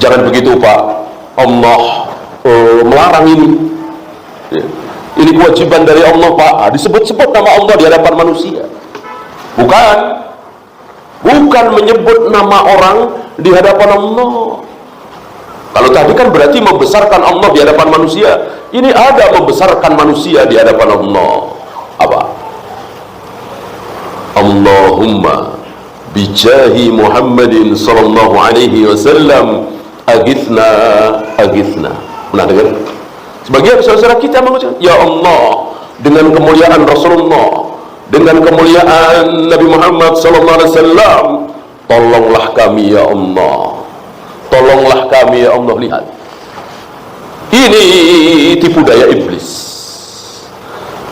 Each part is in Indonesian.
Jangan begitu Pak, Allah melarang ini. Ya. Ini kewajiban dari Allah Pak. Disebut-sebut nama Allah di hadapan manusia. Bukan menyebut nama orang di hadapan Allah. Kalau tadi kan berarti membesarkan Allah di hadapan manusia. Ini ada membesarkan manusia di hadapan Allah. Apa? Allahumma bijahi Muhammadin sallallahu alaihi wasallam agithna. Pernah dengar? Sebagian saudara kita mengucapkan, ya Allah, dengan kemuliaan Rasulullah, dengan kemuliaan Nabi Muhammad sallallahu alaihi wasallam, tolonglah kami ya Allah. Tolonglah kami ya Allah. Lihat, ini tipu daya iblis.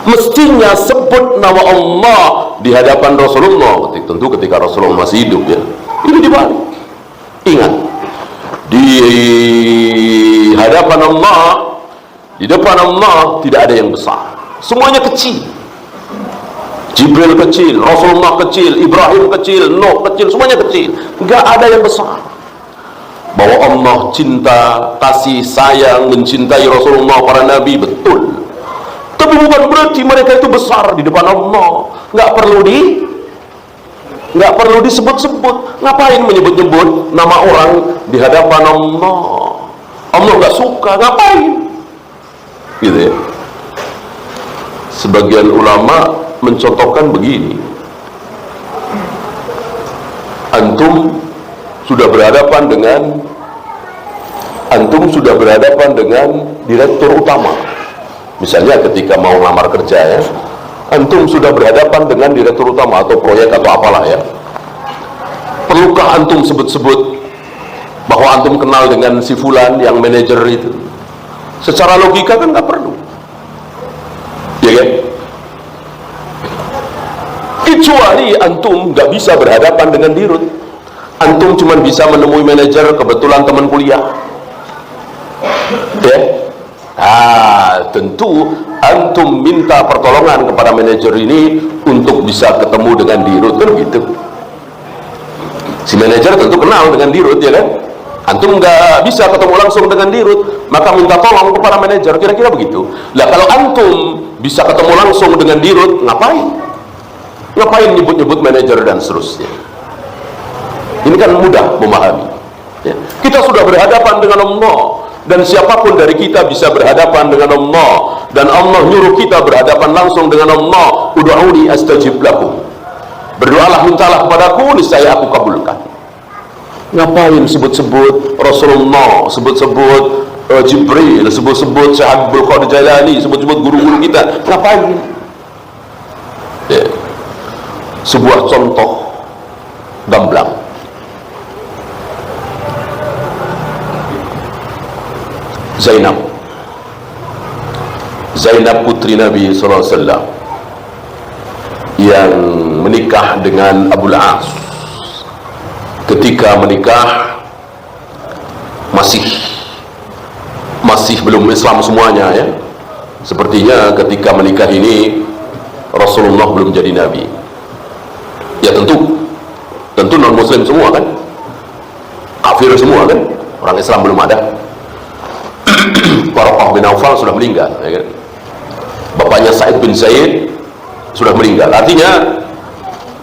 Mestinya sebut nama Allah di hadapan Rasulullah, tentu ketika Rasulullah masih hidup ya. Ini dibalik. Ingat, di hadapan Allah, di depan Allah tidak ada yang besar, semuanya kecil. Jibril kecil, Rasulullah kecil, Ibrahim kecil, Nuh kecil, semuanya kecil. Enggak ada yang besar. Bahwa Allah cinta, kasih, sayang, mencintai Rasulullah, para nabi, betul. Tapi bukan berarti mereka itu besar di depan Allah. Nggak perlu disebut-sebut. Ngapain menyebut-nyebut nama orang di hadapan Allah? Allah nggak suka, ngapain? Gitu ya. Sebagian ulama mencontohkan begini. Antum sudah berhadapan dengan direktur utama. Misalnya ketika mau ngelamar kerja ya, antum sudah berhadapan dengan direktur utama atau proyek atau apalah ya. Perlukah antum sebut-sebut bahwa antum kenal dengan si fulan yang manajer itu? Secara logika kan nggak perlu, ya kan? Kecuali antum nggak bisa berhadapan dengan dirut, antum cuma bisa menemui manajer kebetulan teman kuliah, ya. Tentu antum minta pertolongan kepada manajer ini untuk bisa ketemu dengan dirut, kan gitu. Si manajer tentu kenal dengan dirut, ya kan? Antum nggak bisa ketemu langsung dengan dirut, maka minta tolong kepada manajer, kira-kira begitu. Lah kalau antum bisa ketemu langsung dengan dirut, ngapain nyebut-nyebut manajer dan seterusnya? Ini kan mudah memahami ya. Kita sudah berhadapan dengan Allah, dan siapapun dari kita bisa berhadapan dengan Allah, dan Allah nyuruh kita berhadapan langsung dengan Allah. Ud'uni astajib lakum, berdoalah, mintalah kepadaku, niscaya aku kabulkan. Ngapain sebut-sebut Rasulullah, sebut-sebut Jibril, sebut-sebut Syekh Abdul Qadir Jailani, sebut-sebut guru-guru kita? Ngapain ya. Sebuah contoh gamblang. Zainab putri Nabi SAW yang menikah dengan Abul As. Ketika menikah masih belum Islam semuanya ya. Sepertinya ketika menikah ini Rasulullah belum jadi Nabi. Ya tentu non muslim semua kan, kafir semua kan, orang Islam belum ada. Waraqah bin Aufal sudah meninggal ya kan? Bapaknya Sa'id bin Zaid sudah meninggal. Artinya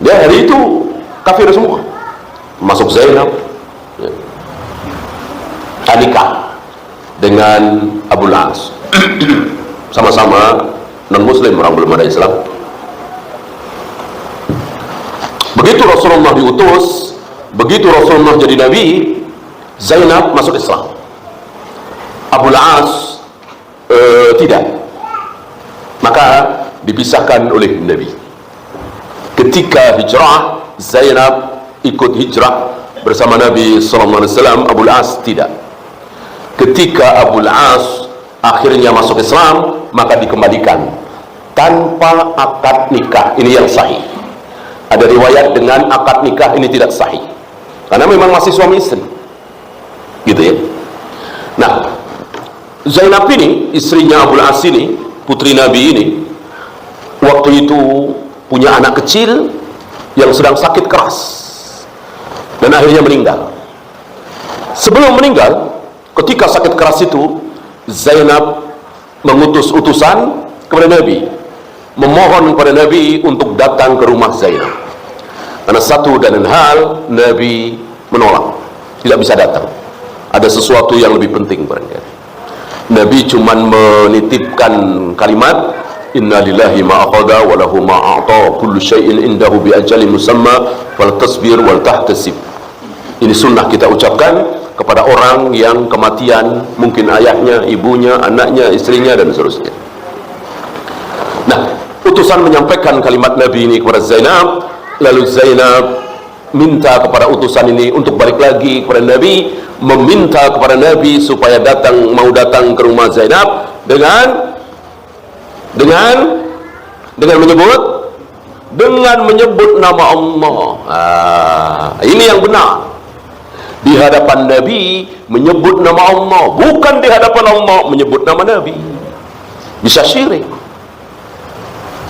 dia hari itu kafir semua, masuk Zainab ya. Nikah dengan Abul As. Sama-sama non muslim, orang belum ada Islam. Begitu Rasulullah diutus, begitu Rasulullah jadi Nabi, Zainab masuk Islam, Abul As tidak. Maka dipisahkan oleh Nabi. Ketika hijrah, Zainab ikut hijrah bersama Nabi SAW, Abul As tidak. Ketika Abul As akhirnya masuk Islam, maka dikembalikan tanpa akad nikah. Ini yang sahih. Ada riwayat dengan akad nikah, ini tidak sahih, karena memang masih suami istri gitu ya. Nah, Zainab ini, istrinya Abul As ini, putri Nabi ini, waktu itu punya anak kecil yang sedang sakit keras dan akhirnya meninggal. Sebelum meninggal, ketika sakit keras itu, Zainab mengutus utusan kepada Nabi, memohon kepada Nabi untuk datang ke rumah Zainab. Karena satu dan lain hal, Nabi menolak, tidak bisa datang. Ada sesuatu yang lebih penting barangkali. Nabi cuman menitipkan kalimat, Inna lillahi ma akhadha wa lahu ma a'ta, kullu syai'in indahu bi ajalin musamma, fal tasbir wal tahtasib. Ini sunnah kita ucapkan kepada orang yang kematian, mungkin ayahnya, ibunya, anaknya, istrinya, dan seterusnya. Nah, utusan menyampaikan kalimat Nabi ini kepada Zainab, lalu Zainab minta kepada utusan ini untuk balik lagi kepada Nabi, meminta kepada Nabi supaya mau datang ke rumah Zainab dengan menyebut nama Allah. Ini yang benar. Di hadapan Nabi menyebut nama Allah, bukan di hadapan Allah menyebut nama Nabi. Bisa syirik,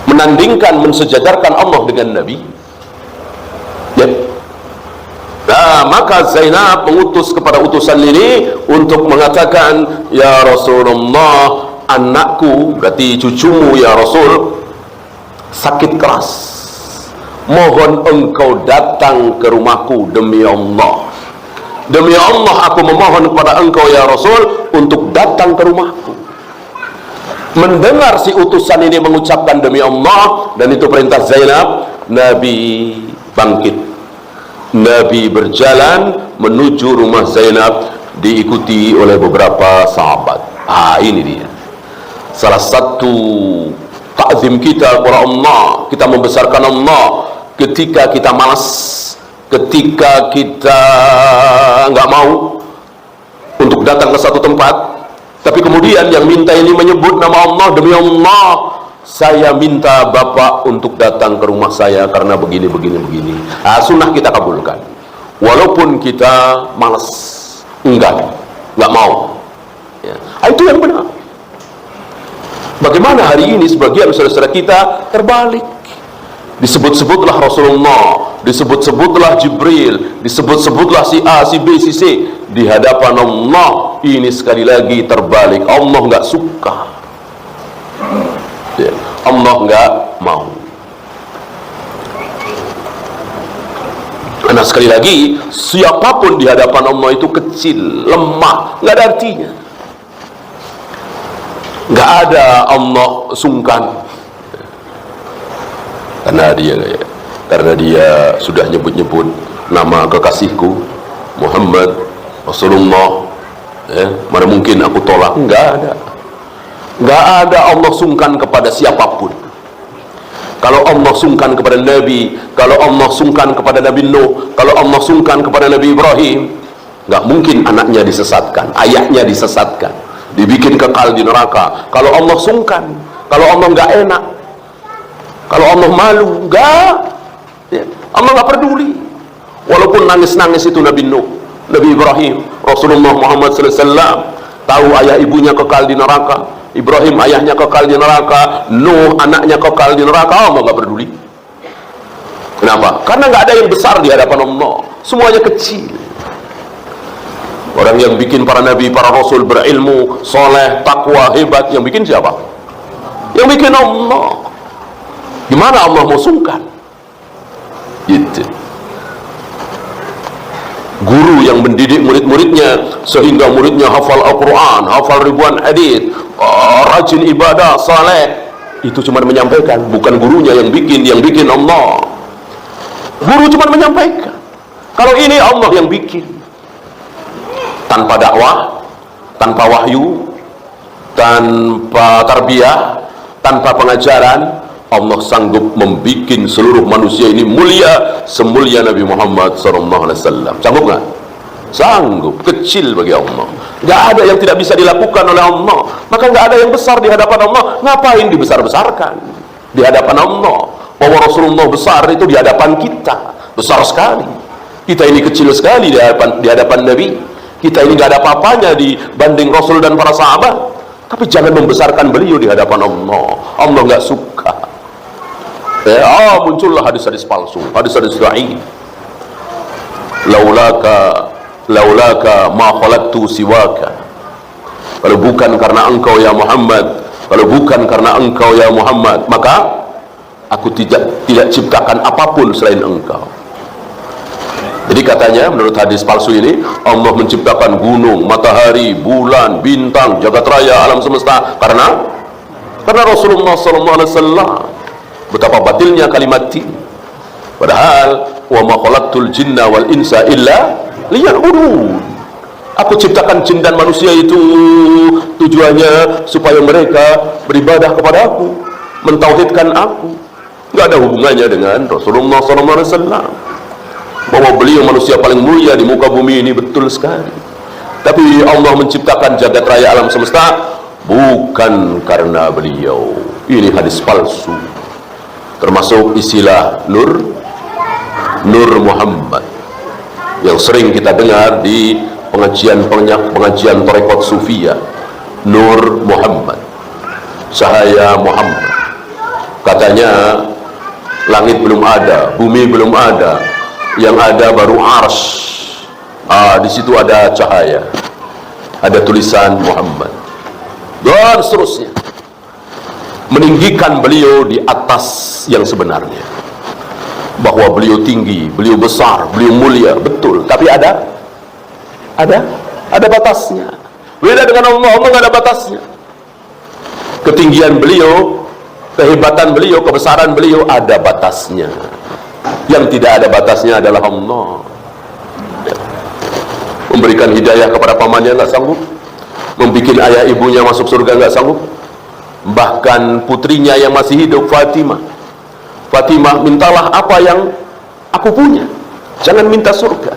menandingkan, mensejajarkan Allah dengan Nabi. Ya. Nah, maka Zainab mengutus kepada utusan ini untuk mengatakan, ya Rasulullah, anakku, berarti cucumu ya Rasul, sakit keras, mohon engkau datang ke rumahku demi Allah. Demi Allah aku memohon kepada engkau ya Rasul untuk datang ke rumahku. Mendengar si utusan ini mengucapkan demi Allah, dan itu perintah Zainab, Nabi bangkit. Nabi berjalan menuju rumah Zainab, diikuti oleh beberapa sahabat. Ini dia salah satu ta'zim kita kepada Allah. Kita membesarkan Allah ketika kita malas, ketika kita nggak mau untuk datang ke satu tempat, tapi kemudian yang minta ini menyebut nama Allah, demi Allah saya minta Bapak untuk datang ke rumah saya karena begini. Sunnah kita kabulkan walaupun kita malas, nggak mau ya. Itu yang benar. Bagaimana hari ini sebagian saudara-saudara kita terbalik, disebut-sebutlah Rasulullah, disebut-sebutlah Jibril, disebut-sebutlah si A, si B, si C, di hadapan Allah ini sekali lagi terbalik. Allah nggak suka ya. Allah nggak mau. Karena sekali lagi, siapapun di hadapan Allah itu kecil, lemah, nggak ada artinya. Nggak ada Allah sungkan, karena dia sudah nyebut-nyebut nama kekasihku Muhammad Rasulullah ya. Mana mungkin aku tolak? Nggak ada Allah sungkan kepada siapapun. Kalau Allah sungkan kepada Nabi, kalau Allah sungkan kepada Nabi Nuh, kalau Allah sungkan kepada Nabi Ibrahim, nggak mungkin anaknya disesatkan, ayahnya disesatkan, dibikin kekal di neraka. Kalau Allah sungkan, kalau Allah nggak enak, kalau Allah malu, ya, Allah nggak peduli. Walaupun nangis-nangis itu Nabi Nuh, Nabi Ibrahim, Rasulullah Muhammad SAW tahu ayah ibunya kekal di neraka, Ibrahim ayahnya kekal di neraka, Nuh anaknya kekal di neraka, Allah nggak peduli. Kenapa? Karena nggak ada yang besar di hadapan Allah, semuanya kecil. Orang yang bikin para nabi, para rasul berilmu, soleh, takwa, hebat, yang bikin siapa? Yang bikin Allah. Gimana Allah mau sungkan? Gitu. Guru yang mendidik murid-muridnya sehingga muridnya hafal Al-Quran, hafal ribuan hadis, rajin ibadah, saleh, itu cuma menyampaikan, bukan gurunya yang bikin Allah. Guru cuma menyampaikan. Kalau ini Allah yang bikin, tanpa dakwah, tanpa wahyu, tanpa tarbiyah, tanpa pengajaran, Allah sanggup membikin seluruh manusia ini mulia semulia Nabi Muhammad SAW. Sanggup nggak? Sanggup. Kecil bagi Allah. Nggak ada yang tidak bisa dilakukan oleh Allah. Maka nggak ada yang besar di hadapan Allah. Ngapain dibesar-besarkan di hadapan Allah? Bahwa Rasulullah besar itu di hadapan kita besar sekali. Kita ini kecil sekali di hadapan Nabi. Kita ini nggak ada apa-apanya dibanding Rasul dan para sahabat. Tapi jangan membesarkan beliau di hadapan Allah. Allah nggak suka. Muncullah hadis-hadis palsu, hadis-hadis dhaif. Laulaka laulaka ma khalaqtu siwaka, kalau bukan karena engkau ya Muhammad, kalau bukan karena engkau ya Muhammad, maka aku tidak ciptakan apapun selain engkau. Jadi katanya menurut hadis palsu ini, Allah menciptakan gunung, matahari, bulan, bintang, jagat raya, alam semesta karena Rasulullah SAW. Betapa batilnya kalimat ini. Padahal wa ma khalaqtul jinna wal insa illa liya'budun. Aku ciptakan jin dan manusia itu tujuannya supaya mereka beribadah kepada aku, mentauhidkan aku. Enggak ada hubungannya dengan Rasulullah SAW. Bahwa beliau manusia paling mulia di muka bumi ini betul sekali. Tapi Allah menciptakan jagat raya alam semesta bukan karena beliau. Ini hadis palsu. Termasuk istilah Nur Muhammad yang sering kita dengar di pengajian tarekat Sufia. Nur Muhammad, cahaya Muhammad. Katanya langit belum ada, bumi belum ada, yang ada baru ars. Di situ ada cahaya, ada tulisan Muhammad, dan seterusnya, meninggikan beliau di atas yang sebenarnya. Bahwa beliau tinggi, beliau besar, beliau mulia, betul. Tapi ada batasnya. Beda dengan Allah nggak ada batasnya. Ketinggian beliau, kehebatan beliau, kebesaran beliau ada batasnya. Yang tidak ada batasnya adalah Allah. Memberikan hidayah kepada pamannya nggak sanggup, membikin ayah ibunya masuk surga nggak sanggup. Bahkan putrinya yang masih hidup, Fatimah, mintalah apa yang aku punya, jangan minta surga.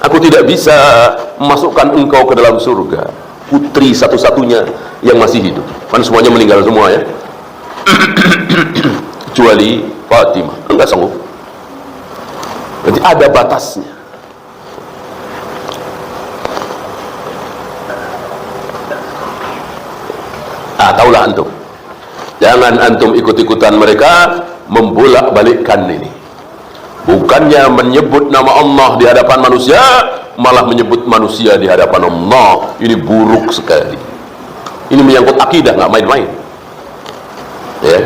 Aku tidak bisa memasukkan engkau ke dalam surga. Putri satu-satunya yang masih hidup, kan semuanya meninggal semua ya, kecuali Fatimah, enggak sanggup. Jadi ada batasnya. Taulah antum, jangan antum ikut-ikutan mereka membolak-balikkan ini. Bukannya menyebut nama Allah di hadapan manusia, malah menyebut manusia di hadapan Allah. Ini buruk sekali. Ini menyangkut akidah, nggak main-main ya.